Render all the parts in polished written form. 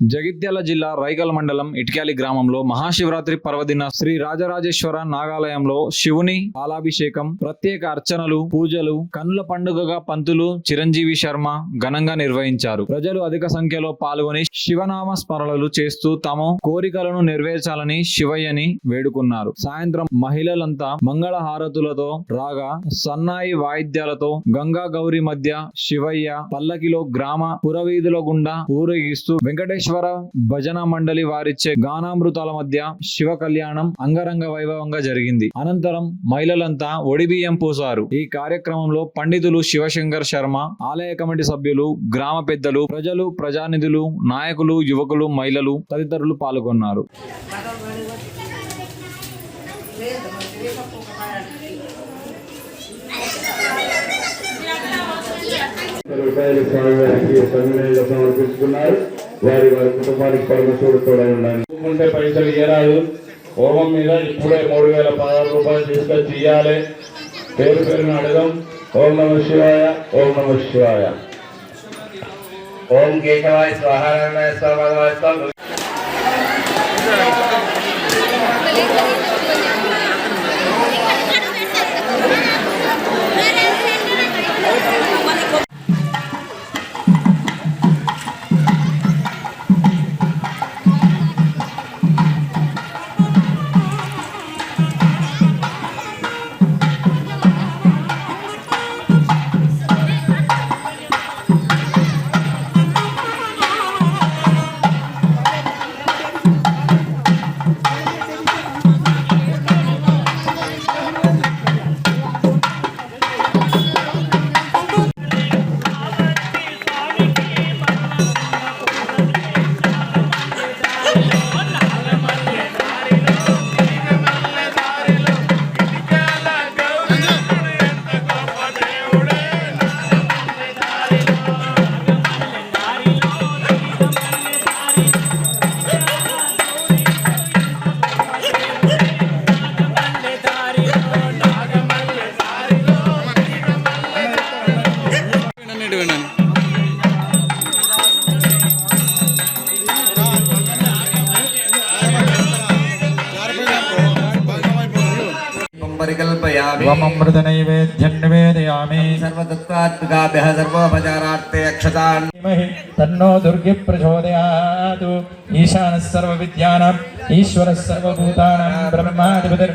జగిత్యాల జిల్లా రైగల్ మండలం ఇటిక్యాలి గ్రామంలో మహాశివరాత్రి పర్వదిన శ్రీ రాజరాజేశ్వర నాగాలయంలో శివుని పాలాభిషేకం, ప్రత్యేక అర్చనలు, పూజలు, కన్నుల పండుగగా పంతులు చిరంజీవి శర్మ ఘనంగా నిర్వహించారు. ప్రజలు అధిక సంఖ్యలో పాల్గొని శివనామ స్మరణలు చేస్తూ తమ కోరికలను నెరవేర్చాలని శివయ్యని వేడుకున్నారు. సాయంత్రం మహిళలంతా మంగళ హారతులతో రాగా సన్నాయి వాయిద్యాలతో గంగా గౌరి మధ్య శివయ్య పల్లకిలో గ్రామ పురవీధుల గుండా ఊరేగిస్తూ వెంకటేశ్వర భజన మండలి వారిచ్చే గానామృతాల మధ్య శివ కళ్యాణం అంగరంగ వైభవంగా జరిగింది. అనంతరం మహిళలంతా ఒడిబియ్యం పోసారు. ఈ కార్యక్రమంలో పండితులు శివశంకర్ శర్మ, ఆలయ కమిటీ సభ్యులు, గ్రామ పెద్దలు, ప్రజలు, ప్రజానిధులు, నాయకులు, యువకులు, మహిళలు తదితరులు పాల్గొన్నారు. సమర్పిస్తున్నారు. వారి కుటుంబానికి పరమశివుడు తోడై ఉండాలి. ఉంటే పైసలు ఇయ్యరాదు. హోమం మీద ఇప్పుడే 3016 రూపాయలు తీసుకొచ్చి ఇయ్యాలి. పేరు పేరును అడగం. ఓం నమ శివాయ, ఓం నమ శివాయ. ఓం కేశవాయ స్వాహ స్వాహ స్వాహ. నైవేద్యం నివేదయామి. సర్వదత్తాత్మికాభ్యః సర్వోపచారార్థే అక్షతాన్ తన్నో దుర్గి ప్రచోదయాతు. ఈశానః సర్వవిద్యానాం ఈశ్వరః సర్వభూతానాం బ్రహ్మాధిపతిర్.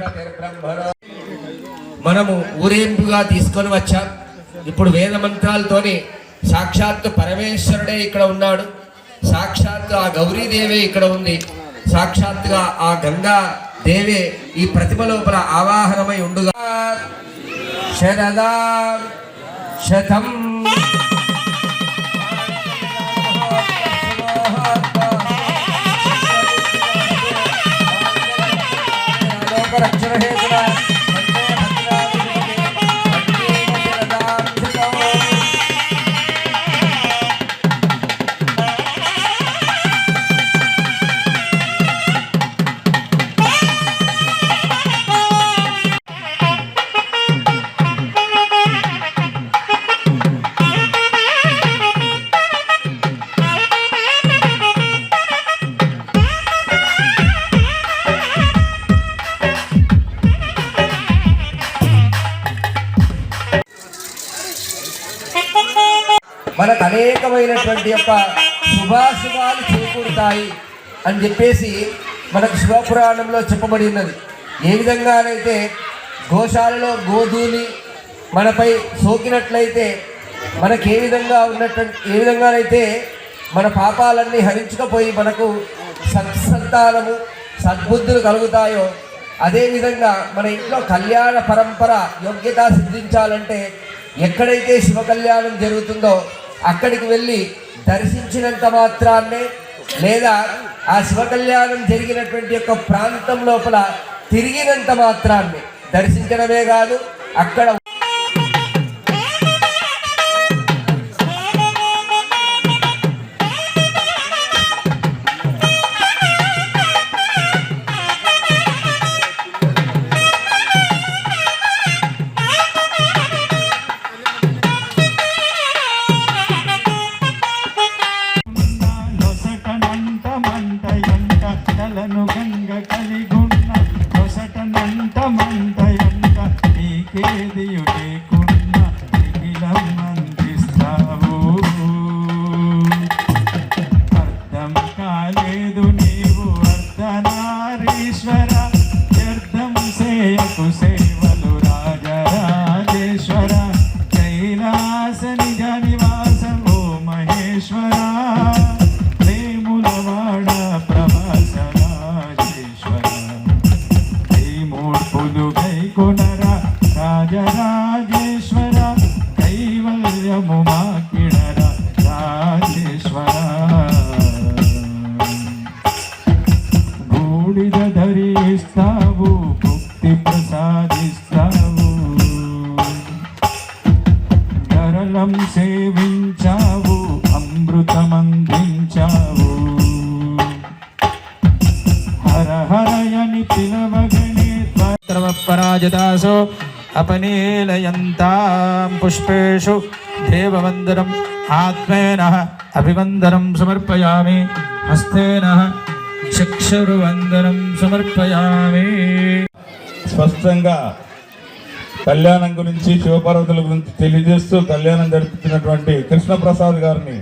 మనము ఊరేంపుగా తీసుకొని వచ్చాం. ఇప్పుడు వేద మంత్రాలతోని సాక్షాత్తు పరమేశ్వరుడే ఇక్కడ ఉన్నాడు. సాక్షాత్తు ఆ గౌరీదేవే ఇక్కడ ఉంది. సాక్షాత్తుగా ఆ గంగా దేవే ఈ ప్రతిమ లోపల ఆవాహనమై ఉండుగా. శరదా శతం మనకు అనేకమైనటువంటి యొక్క శుభాశుభాలు చేకూరుతాయి అని చెప్పేసి మనకు శివపురాణంలో చెప్పబడి ఉన్నది. ఏ విధంగానైతే గోశాలలో గోధూళి మనపై సోకినట్లయితే మనకు ఏ విధంగానైతే మన పాపాలన్నీ హరించుకపోయి మనకు సత్సంతానము సద్బుద్ధులు కలుగుతాయో, అదేవిధంగా మన ఇంట్లో కళ్యాణ పరంపర యోగ్యత సిద్ధించాలంటే ఎక్కడైతే శివ కళ్యాణం జరుగుతుందో అక్కడికి వెళ్ళి దర్శించినంత మాత్రాన్నే, లేదా ఆ శివ కళ్యాణం జరిగినటువంటి యొక్క ప్రాంతం లోపల తిరిగినంత మాత్రాన్నే దర్శించడమే కాదు, అక్కడ బూడిద ధరిస్తావు ముక్తి ప్రసాదిస్తావు గరళం సేవించావు అమృతమందించావు హర హరయని పిలవగనే పరాజితాసో अपनीलयन्तां पुष्पेषु देववन्दनम् आत्मेनः अभिवन्दनं समर्पयामि हस्तेन चक्षुर्वन्दनं समर्पयामि స్పష్టంగా కళ్యాణం గురించి శివపార్వతుల గురించి తెలియజేస్తూ కళ్యాణం జరుపుతున్నటువంటి కృష్ణప్రసాద్ గారిని